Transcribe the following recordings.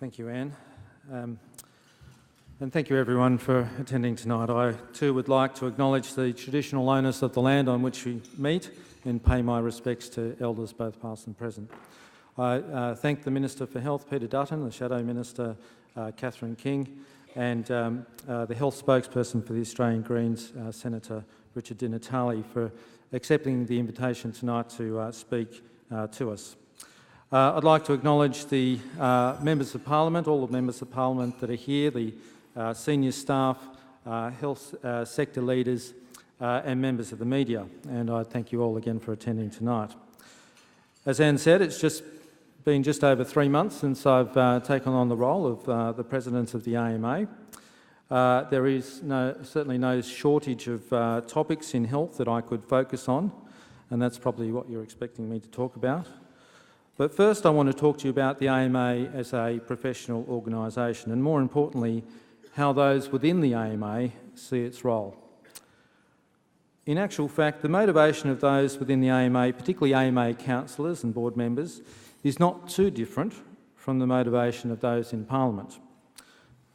Thank you, Anne. And thank you everyone for attending tonight. I too would like to acknowledge the traditional owners of the land on which we meet and pay my respects to elders both past and present. I thank the Minister for Health, Peter Dutton, the Shadow Minister, Catherine King, and the Health Spokesperson for the Australian Greens, Senator Richard Di Natale, for accepting the invitation tonight to speak to us. I'd like to acknowledge the Members of Parliament, all the Members of Parliament that are here, the senior staff, health sector leaders and members of the media, and I thank you all again for attending tonight. As Anne said, it's been just over 3 months since I've taken on the role of the President of the AMA. There is certainly no shortage of topics in health that I could focus on, and that's probably what you're expecting me to talk about. But first I want to talk to you about the AMA as a professional organisation, and more importantly, how those within the AMA see its role. In actual fact, the motivation of those within the AMA, particularly AMA councillors and board members, is not too different from the motivation of those in Parliament.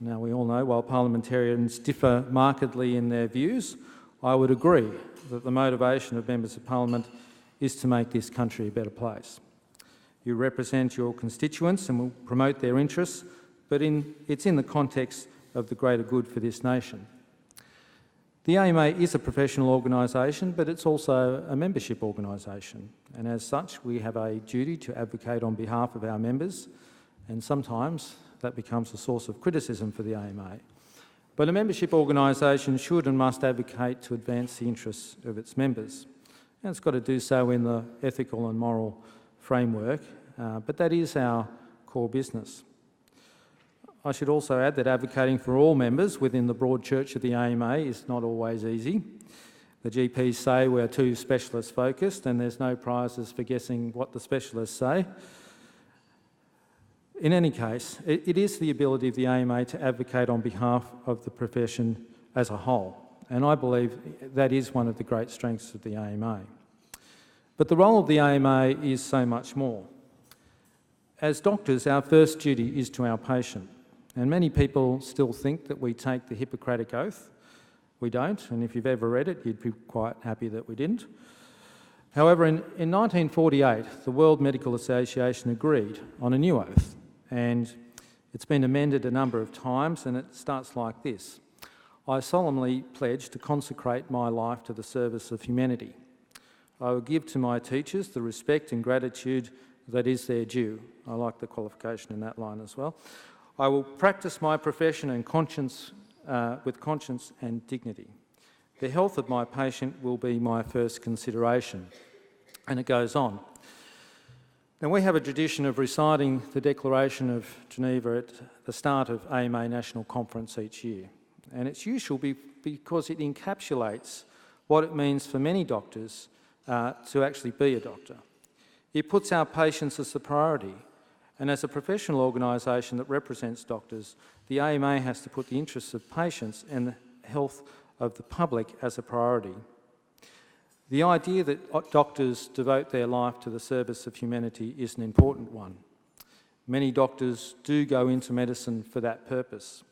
Now, we all know, while parliamentarians differ markedly in their views, I would agree that the motivation of members of Parliament is to make this country a better place. You represent your constituents and will promote their interests, but it's in the context of the greater good for this nation. The AMA is a professional organisation, but it's also a membership organisation, and as such we have a duty to advocate on behalf of our members, and sometimes that becomes a source of criticism for the AMA. But a membership organisation should and must advocate to advance the interests of its members, and it's got to do so in the ethical and moral framework, but that is our core business. I should also add that advocating for all members within the broad church of the AMA is not always easy. The GPs say we're too specialist focused and there's no prizes for guessing what the specialists say. In any case, it is the ability of the AMA to advocate on behalf of the profession as a whole, and I believe that is one of the great strengths of the AMA. But the role of the AMA is so much more. As doctors, our first duty is to our patient. And many people still think that we take the Hippocratic Oath. We don't, and if you've ever read it, you'd be quite happy that we didn't. However, in 1948, the World Medical Association agreed on a new oath, and it's been amended a number of times, and it starts like this. I solemnly pledge to consecrate my life to the service of humanity. I will give to my teachers the respect and gratitude that is their due. I like the qualification in that line as well. I will practice my profession and with conscience and dignity. The health of my patient will be my first consideration. And it goes on. Now, we have a tradition of reciting the Declaration of Geneva at the start of AMA National Conference each year. And it's useful because it encapsulates what it means for many doctors to actually be a doctor. It puts our patients as the priority. And as a professional organisation that represents doctors, the AMA has to put the interests of patients and the health of the public as a priority. The idea that doctors devote their life to the service of humanity is an important one. Many doctors do go into medicine for that purpose.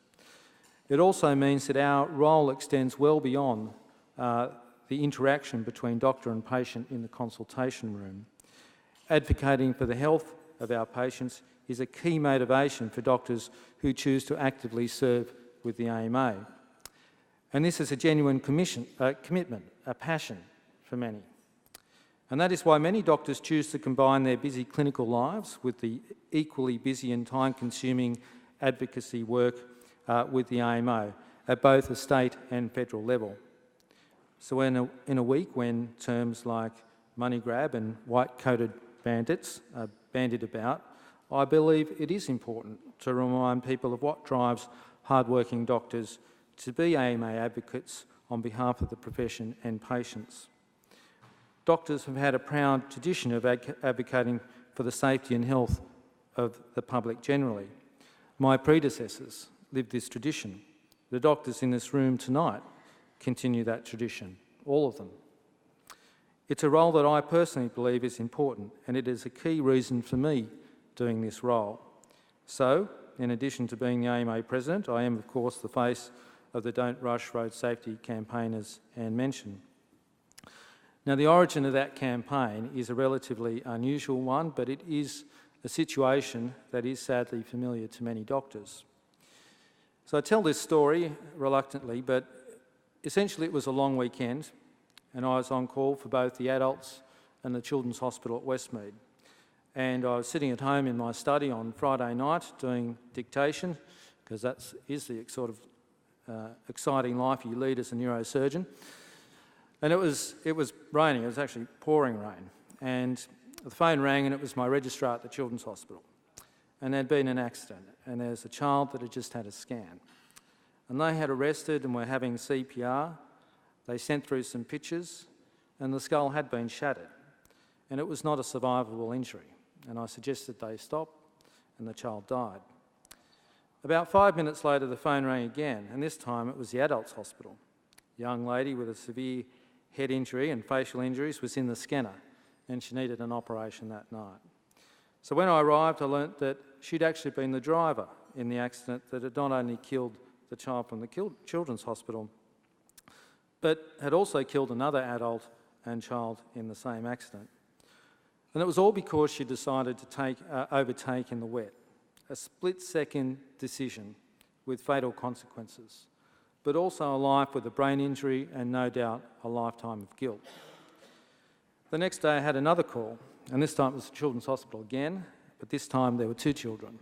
It also means that our role extends well beyond the interaction between doctor and patient in the consultation room. Advocating for the health of our patients is a key motivation for doctors who choose to actively serve with the AMA. And this is a genuine commitment, a passion for many. And that is why many doctors choose to combine their busy clinical lives with the equally busy and time-consuming advocacy work with the AMA at both a state and federal level. So in a week when terms like money grab and white-coated bandits are bandied about, I believe it is important to remind people of what drives hard-working doctors to be AMA advocates on behalf of the profession and patients. Doctors have had a proud tradition of advocating for the safety and health of the public generally. My predecessors lived this tradition. The doctors in this room tonight continue that tradition, all of them. It's a role that I personally believe is important, and it is a key reason for me doing this role. So, in addition to being the AMA president, I am of course the face of the Don't Rush Road Safety campaign, as Anne mentioned. Now, the origin of that campaign is a relatively unusual one, but it is a situation that is sadly familiar to many doctors. So I tell this story reluctantly, but essentially it was a long weekend and I was on call for both the adults and the Children's Hospital at Westmead. And I was sitting at home in my study on Friday night doing dictation, because that is the sort of exciting life you lead as a neurosurgeon. And it was raining, it was actually pouring rain. And the phone rang and it was my registrar at the Children's Hospital. And there'd been an accident and there's a child that had just had a scan. And they had arrested and were having CPR. They sent through some pictures and the skull had been shattered. And it was not a survivable injury. And I suggested they stop and the child died. About 5 minutes later the phone rang again, and this time it was the adults' hospital. A young lady with a severe head injury and facial injuries was in the scanner and she needed an operation that night. So when I arrived, I learnt that she'd actually been the driver in the accident that had not only killed the child from the Children's Hospital, but had also killed another adult and child in the same accident. And it was all because she decided to overtake in the wet, a split-second decision with fatal consequences, but also a life with a brain injury and no doubt a lifetime of guilt. The next day I had another call, and this time it was the Children's Hospital again, but this time there were 2 children.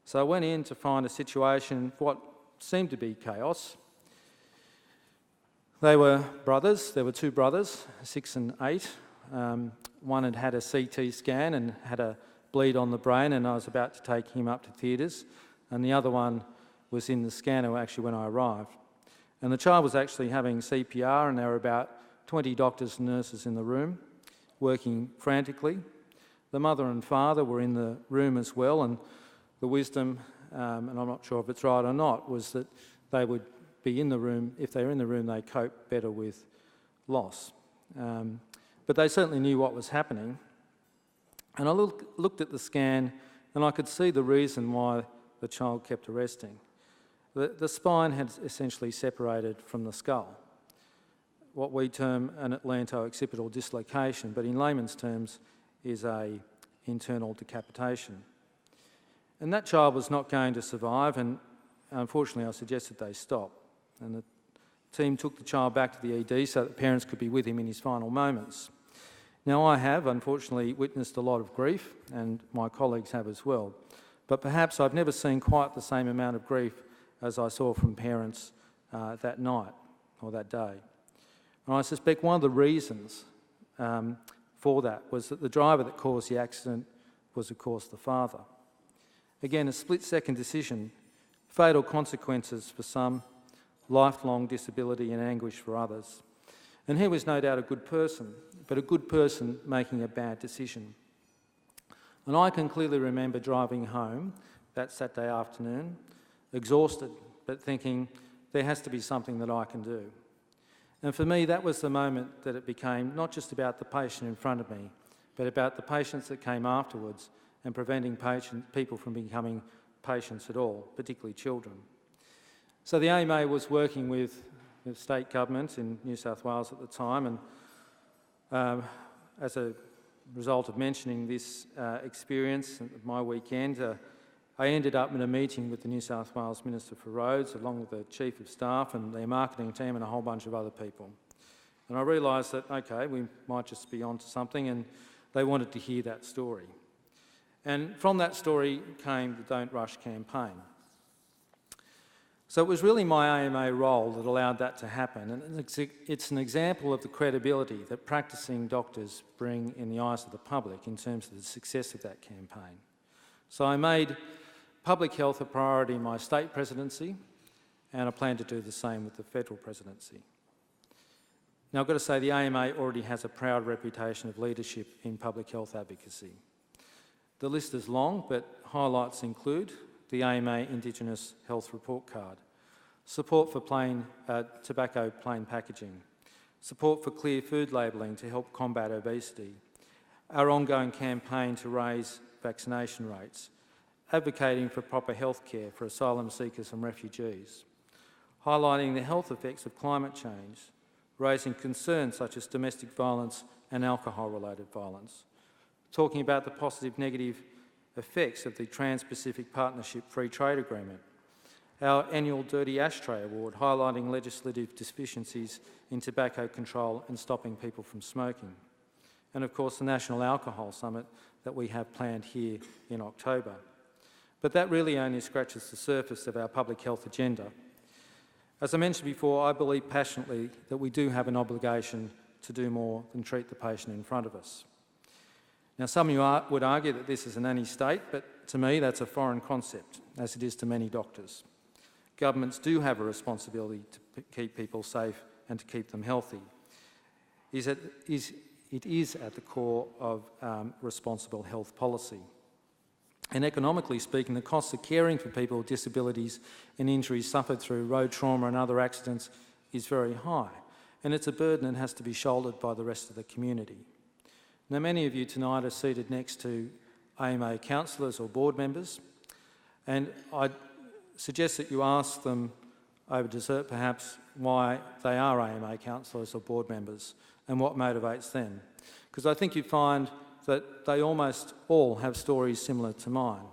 So I went in to find a situation for what seemed to be chaos. They were brothers, there were 2 brothers, 6 and 8. One had had a CT scan and had a bleed on the brain, and I was about to take him up to theatres, and the other one was in the scanner actually when I arrived. And the child was actually having CPR, and there were about 20 doctors and nurses in the room working frantically. The mother and father were in the room as well, and the wisdom, and I'm not sure if it's right or not, was that they would be in the room. If they were in the room, they cope better with loss. But they certainly knew what was happening. And I looked at the scan and I could see the reason why the child kept arresting. The spine had essentially separated from the skull, what we term an atlanto-occipital dislocation, but in layman's terms is an internal decapitation. And that child was not going to survive, and unfortunately I suggested they stop. And the team took the child back to the ED so that parents could be with him in his final moments. Now I have, unfortunately, witnessed a lot of grief, and my colleagues have as well. But perhaps I've never seen quite the same amount of grief as I saw from parents that night or that day. And I suspect one of the reasons for that was that the driver that caused the accident was, of course, the father. Again, a split-second decision, fatal consequences for some, lifelong disability and anguish for others. And he was no doubt a good person, but a good person making a bad decision. And I can clearly remember driving home that Saturday afternoon, exhausted, but thinking there has to be something that I can do. And for me, that was the moment that it became not just about the patient in front of me, but about the patients that came afterwards and preventing people from becoming patients at all, particularly children. So the AMA was working with the state government in New South Wales at the time, and as a result of mentioning this experience at my weekend, I ended up in a meeting with the New South Wales Minister for Roads, along with the Chief of Staff and their marketing team and a whole bunch of other people. And I realised that, okay, we might just be onto something, and they wanted to hear that story. And from that story came the Don't Rush campaign. So it was really my AMA role that allowed that to happen, and it's an example of the credibility that practising doctors bring in the eyes of the public in terms of the success of that campaign. So I made public health a priority in my state presidency, and I plan to do the same with the federal presidency. Now I've got to say the AMA already has a proud reputation of leadership in public health advocacy. The list is long, but highlights include the AMA Indigenous Health Report Card, support for tobacco plain packaging, support for clear food labelling to help combat obesity, our ongoing campaign to raise vaccination rates, advocating for proper health care for asylum seekers and refugees, highlighting the health effects of climate change, raising concerns such as domestic violence and alcohol-related violence, talking about the positive negative effects of the Trans-Pacific Partnership Free Trade Agreement, our annual Dirty Ashtray Award highlighting legislative deficiencies in tobacco control and stopping people from smoking, and of course the National Alcohol Summit that we have planned here in October. But that really only scratches the surface of our public health agenda. As I mentioned before, I believe passionately that we do have an obligation to do more than treat the patient in front of us. Now, some of you would argue that this is a nanny state, but to me that's a foreign concept, as it is to many doctors. Governments do have a responsibility to keep people safe and to keep them healthy. It is at the core of responsible health policy. And economically speaking, the costs of caring for people with disabilities and injuries suffered through road trauma and other accidents is very high, and it's a burden that has to be shouldered by the rest of the community. Now, many of you tonight are seated next to AMA councillors or board members, and I'd suggest that you ask them over dessert perhaps why they are AMA councillors or board members and what motivates them. Because I think you find that they almost all have stories similar to mine.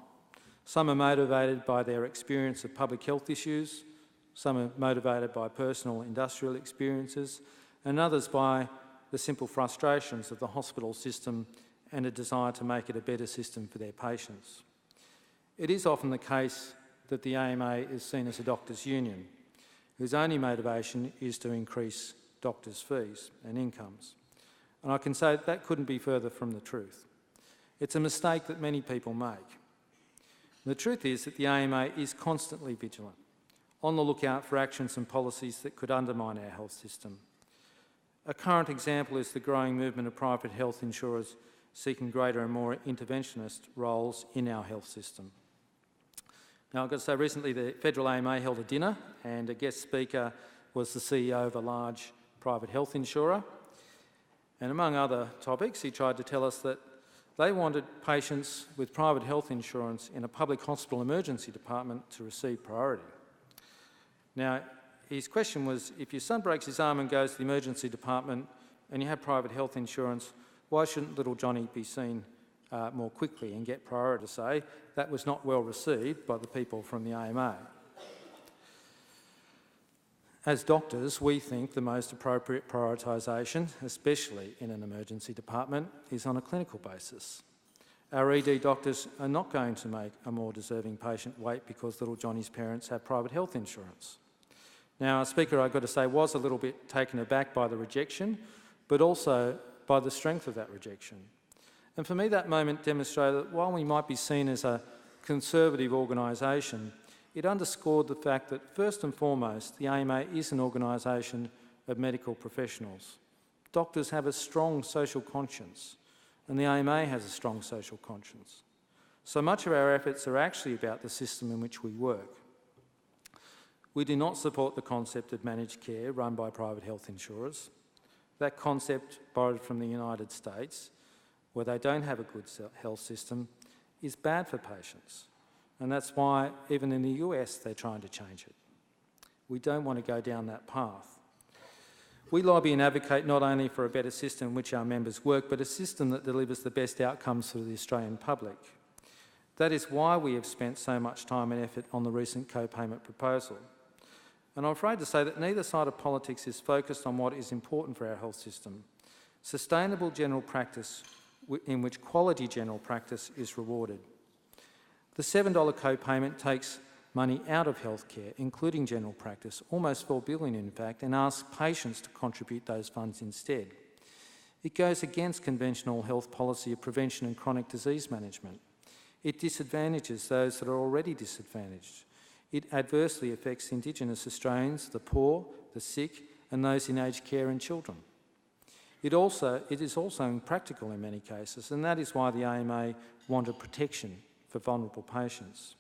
Some are motivated by their experience of public health issues, some are motivated by personal industrial experiences, and others by the simple frustrations of the hospital system and a desire to make it a better system for their patients. It is often the case that the AMA is seen as a doctors' union, whose only motivation is to increase doctors' fees and incomes. And I can say that couldn't be further from the truth. It's a mistake that many people make. The truth is that the AMA is constantly vigilant, on the lookout for actions and policies that could undermine our health system. A current example is the growing movement of private health insurers seeking greater and more interventionist roles in our health system. Now, I've got to say, recently the Federal AMA held a dinner and a guest speaker was the CEO of a large private health insurer. And among other topics, he tried to tell us that they wanted patients with private health insurance in a public hospital emergency department to receive priority. Now, his question was, if your son breaks his arm and goes to the emergency department and you have private health insurance, why shouldn't little Johnny be seen more quickly and get priority to say? That was not well received by the people from the AMA. As doctors, we think the most appropriate prioritisation, especially in an emergency department, is on a clinical basis. Our ED doctors are not going to make a more deserving patient wait because little Johnny's parents have private health insurance. Now, our speaker, I've got to say, was a little bit taken aback by the rejection, but also by the strength of that rejection. And for me, that moment demonstrated that while we might be seen as a conservative organisation, it underscored the fact that, first and foremost, the AMA is an organisation of medical professionals. Doctors have a strong social conscience, and the AMA has a strong social conscience. So much of our efforts are actually about the system in which we work. We do not support the concept of managed care run by private health insurers. That concept, borrowed from the United States, where they don't have a good health system, is bad for patients. And that's why, even in the US, they're trying to change it. We don't want to go down that path. We lobby and advocate not only for a better system in which our members work, but a system that delivers the best outcomes for the Australian public. That is why we have spent so much time and effort on the recent co-payment proposal. And I'm afraid to say that neither side of politics is focused on what is important for our health system: sustainable general practice in which quality general practice is rewarded. The $7 co-payment takes money out of healthcare, including general practice, almost $4 billion in fact, and asks patients to contribute those funds instead. It goes against conventional health policy of prevention and chronic disease management. It disadvantages those that are already disadvantaged. It adversely affects Indigenous Australians, the poor, the sick, and those in aged care and children. It is also impractical in many cases, and that is why the AMA wanted protection for vulnerable patients.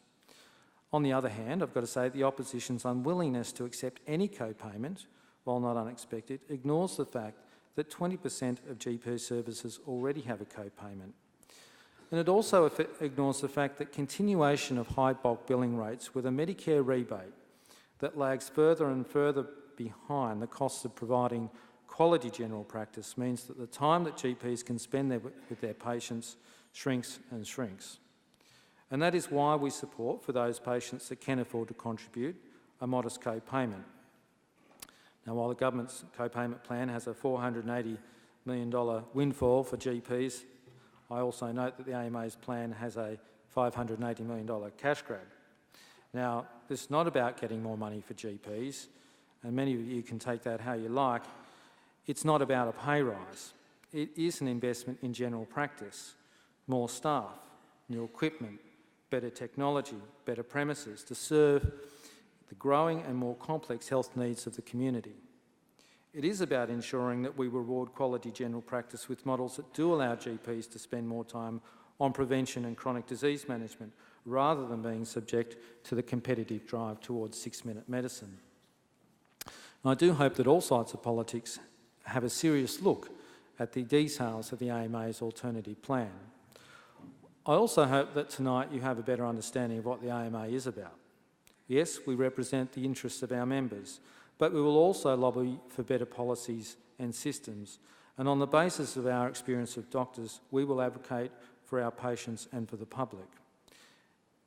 On the other hand, I've got to say the opposition's unwillingness to accept any co-payment, while not unexpected, ignores the fact that 20% of GP services already have a co-payment. And it also ignores the fact that continuation of high bulk billing rates with a Medicare rebate that lags further and further behind the costs of providing quality general practice means that the time that GPs can spend with their patients shrinks and shrinks. And that is why we support, for those patients that can afford to contribute, a modest co-payment. Now, while the government's co-payment plan has a $480 million windfall for GPs, I also note that the AMA's plan has a $580 million cash grab. Now, this is not about getting more money for GPs, and many of you can take that how you like. It's not about a pay rise. It is an investment in general practice, more staff, new equipment, better technology, better premises to serve the growing and more complex health needs of the community. It is about ensuring that we reward quality general practice with models that do allow GPs to spend more time on prevention and chronic disease management, rather than being subject to the competitive drive towards 6-minute medicine. And I do hope that all sides of politics have a serious look at the details of the AMA's alternative plan. I also hope that tonight you have a better understanding of what the AMA is about. Yes, we represent the interests of our members, but we will also lobby for better policies and systems. And on the basis of our experience of doctors, we will advocate for our patients and for the public.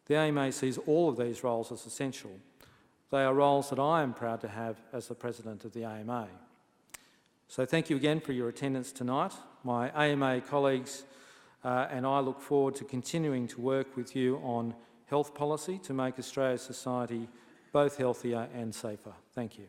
The AMA sees all of these roles as essential. They are roles that I am proud to have as the President of the AMA. So thank you again for your attendance tonight. My AMA colleagues and I look forward to continuing to work with you on health policy to make Australia's society both healthier and safer. Thank you.